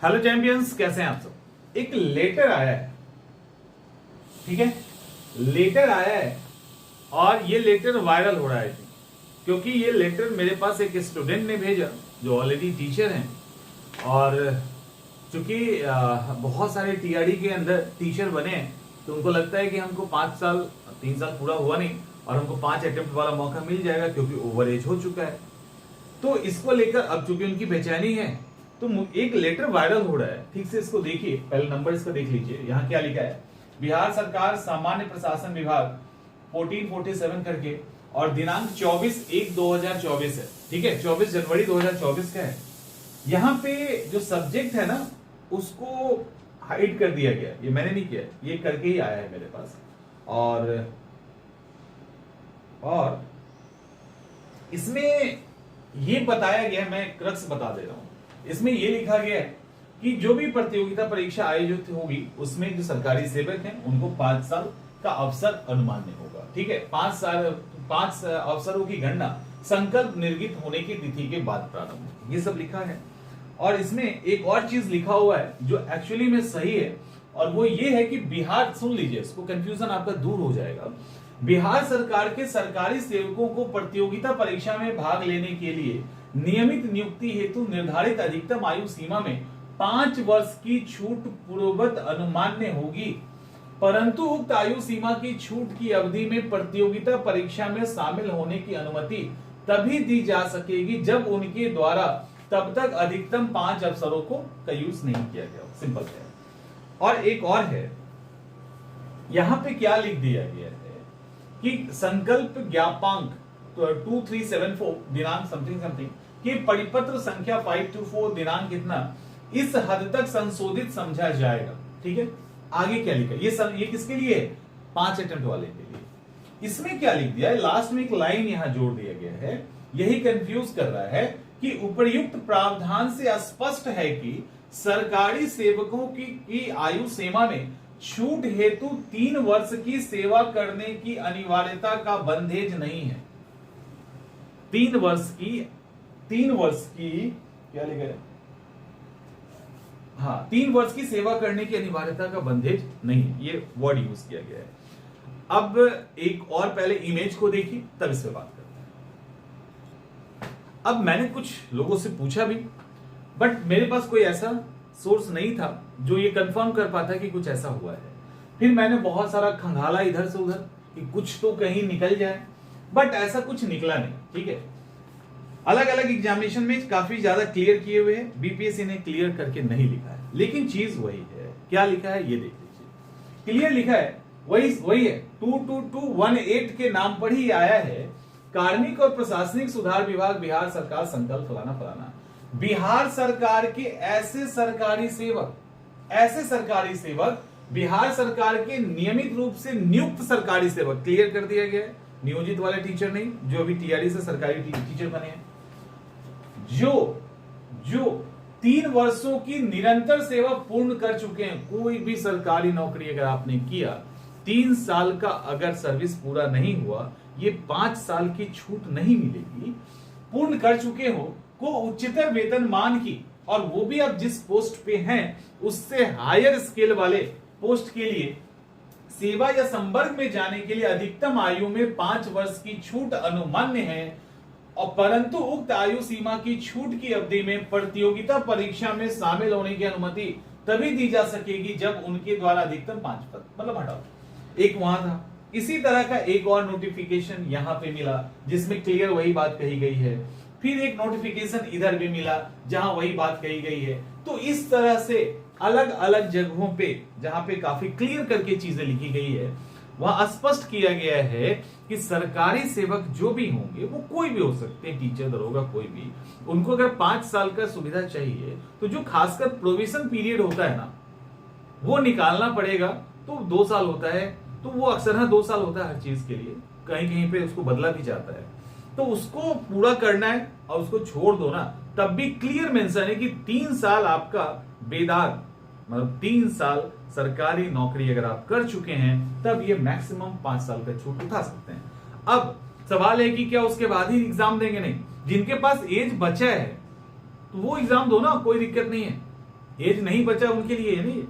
Hello champions, कैसे हैं आप सब। एक लेटर आया है, ठीक है, लेटर आया है और ये लेटर वायरल हो रहा है क्योंकि ये लेटर मेरे पास एक स्टूडेंट ने भेजा जो ऑलरेडी टीचर हैं और चूंकि बहुत सारे टीआरडी के अंदर टीचर बने हैं तो उनको लगता है कि हमको 5 साल 3 साल पूरा हुआ नहीं और हमको 5 अटेम्प्ट वाला मौका मिल जाएगा क्योंकि ओवर एज हो चुका है। तो इसको लेकर अब चूंकि उनकी बेचैनी है तो एक लेटर वायरल हो रहा है। ठीक से इसको देखिए, पहले नंबर इसका देख लीजिए। यहाँ क्या लिखा है, बिहार सरकार सामान्य प्रशासन विभाग 1447 करके और दिनांक 24/1/2024 है। ठीक है, 24 जनवरी 2024 का है। यहाँ पे जो सब्जेक्ट है ना उसको हाइड कर दिया गया, ये मैंने नहीं किया, ये करके ही आया है मेरे पास। और इसमें ये बताया गया, मैं क्रक्स बता दे रहा हूं, इसमें ये लिखा गया है कि जो भी प्रतियोगिता परीक्षा आयोजित होगी उसमें जो सरकारी सेवक हैं उनको 5 साल का अवसर अनुमान्य होगा। ठीक है, 5 अवसरों की गणना संकल्प निर्गत होने की तिथि के बाद प्रारंभ होगी, ये सब लिखा है। और इसमें एक और चीज लिखा हुआ है जो एक्चुअली में सही है और वो ये है कि बिहार, सुन लीजिए इसको, कंफ्यूजन आपका दूर हो जाएगा। बिहार सरकार के सरकारी सेवकों को प्रतियोगिता परीक्षा में भाग लेने के लिए नियमित नियुक्ति हेतु निर्धारित अधिकतम आयु सीमा में 5 वर्ष की छूट पूर्ववत अनुमान्य होगी, परंतु उक्त आयु सीमा की छूट की अवधि में प्रतियोगिता परीक्षा में शामिल होने की अनुमति तभी दी जा सकेगी जब उनके द्वारा तब तक अधिकतम 5 अवसरों का यूज नहीं किया गया। सिंपल है। और एक और है, यहां पे क्या लिख दिया गया है कि संकल्प ज्ञापांक 2374 दिनांक समथिंग समथिंग कि परिपत्र संख्या 524 दिनांक कितना इस हद तक संशोधित समझा जाएगा। ठीक है, आगे क्या लिखा, ये किसके लिए है, 5 अटेम्प्ट वाले के लिए। इसमें क्या लिख दिया है, लास्ट में एक लाइन यहां जोड़ दिया गया है, यही कंफ्यूज कर रहा है कि उपर्युक्त प्रावधान से स्पष्ट है कि सरकारी सेवकों की आयु सीमा में छूट हेतु 3 वर्ष की सेवा करने की अनिवार्यता का बंधेज नहीं है। 3 वर्ष की क्या लिखा है, हाँ, 3 वर्ष की सेवा करने की अनिवार्यता का बंधेज नहीं है, ये वर्ड यूज किया गया है। अब एक और पहले इमेज को देखिए तब इस पे बात करते हैं। अब मैंने कुछ लोगों से पूछा भी, बट मेरे पास कोई ऐसा सोर्स नहीं था जो ये कंफर्म कर पाता कि कुछ ऐसा हुआ है। फिर मैंने बहुत सारा खंगाला इधर से उधर कि कुछ तो कहीं निकल जाए, बट ऐसा कुछ निकला नहीं। ठीक है, अलग अलग एग्जामिनेशन में काफी ज्यादा क्लियर किए हुए हैं, बीपीएससी ने क्लियर करके नहीं लिखा है, लेकिन चीज वही है। क्या लिखा है ये देख लीजिए, क्लियर लिखा है, वही है, 22218 के नाम पर ही आया है, कार्मिक और प्रशासनिक सुधार विभाग बिहार सरकार संकल्प फलाना फलाना। बिहार सरकार के ऐसे सरकारी सेवक बिहार सरकार के नियमित रूप से नियुक्त सरकारी सेवक, क्लियर कर दिया गया है, नियोजित वाले टीचर नहीं, जो अभी टीआरडी से सरकारी टीचर बने हैं, जो 3 वर्षों की निरंतर सेवा पूर्ण कर चुके हैं। कोई भी सरकारी नौकरी अगर आपने किया, 3 साल का अगर सर्विस पूरा नहीं हुआ, ये 5 साल की छूट नहीं मिलेगी। पूर्ण कर चुके हो को उच्चतर वेतनमान की, और वो भी आप जिस पोस्ट पे हैं उससे हायर स्केल वाले पोस्ट के लिए सेवा या संवर्ग में जाने के लिए अधिकतम आयु में 5 वर्ष की छूट अनुमान्य है, और परंतु उक्त आयु सीमा की छूट की अवधि में प्रतियोगिता परीक्षा में शामिल होने की अनुमति तभी दी जा सकेगी जब उनके द्वारा अधिकतम 5 पद, मतलब हटाओ, एक वहां था। इसी तरह का एक और नोटिफिकेशन यहां पे मिला जिसमें क्लियर वही बात कही गई है। फिर एक नोटिफिकेशन इधर भी मिला जहां वही बात कही गई है। तो इस तरह से अलग अलग जगहों पे जहां पे काफी क्लियर करके चीजें लिखी गई है, वहां स्पष्ट किया गया है कि सरकारी सेवक जो भी होंगे, वो कोई भी हो सकते हैं, टीचर, दरोगा, कोई भी, उनको अगर 5 साल का सुविधा चाहिए तो जो खासकर प्रोविजन पीरियड होता है ना, वो निकालना पड़ेगा। तो 2 साल होता है, तो वो अक्सर 2 साल होता है हर चीज के लिए, कहीं कहीं पे उसको बदला भी जाता है, तो उसको पूरा करना है और उसको छोड़ दो ना, तब भी क्लियर मेंशन है कि 3 साल आपका बेदाग, मतलब 3 साल सरकारी नौकरी अगर आप कर चुके हैं तब ये मैक्सिमम 5 साल का छूट उठा सकते हैं। अब सवाल है कि क्या उसके बाद ही एग्जाम देंगे? नहीं, जिनके पास एज बचा है तो वो एग्जाम दो ना, कोई दिक्कत नहीं है। एज नहीं बचा उनके लिए है नहीं,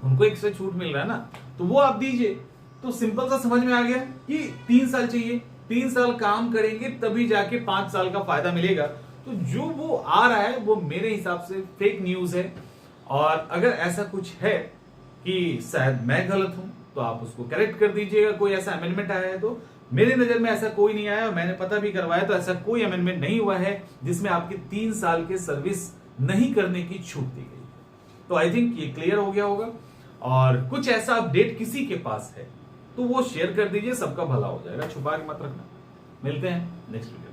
उनको एक्स्ट्रा छूट मिल रहा है ना, तो वो आप दीजिए। तो सिंपल सा समझ में आ गया कि 3 साल चाहिए, 3 साल काम करेंगे तभी जाके 5 साल का फायदा मिलेगा। तो जो वो आ रहा है वो मेरे हिसाब से फेक न्यूज है। और अगर ऐसा कुछ है कि शायद मैं गलत हूं तो आप उसको करेक्ट कर दीजिएगा, कोई ऐसा अमेंडमेंट आया है तो। मेरे नजर में ऐसा कोई नहीं आया, मैंने पता भी करवाया तो ऐसा कोई अमेंडमेंट नहीं हुआ है जिसमें आपकी 3 साल के सर्विस नहीं करने की छूट दी गई। तो आई थिंक ये क्लियर हो गया होगा। और कुछ ऐसा अपडेट किसी के पास है तो वो शेयर कर दीजिए, सबका भला हो जाएगा, छुपा के मत रखना। मिलते हैं नेक्स्ट वीडियो।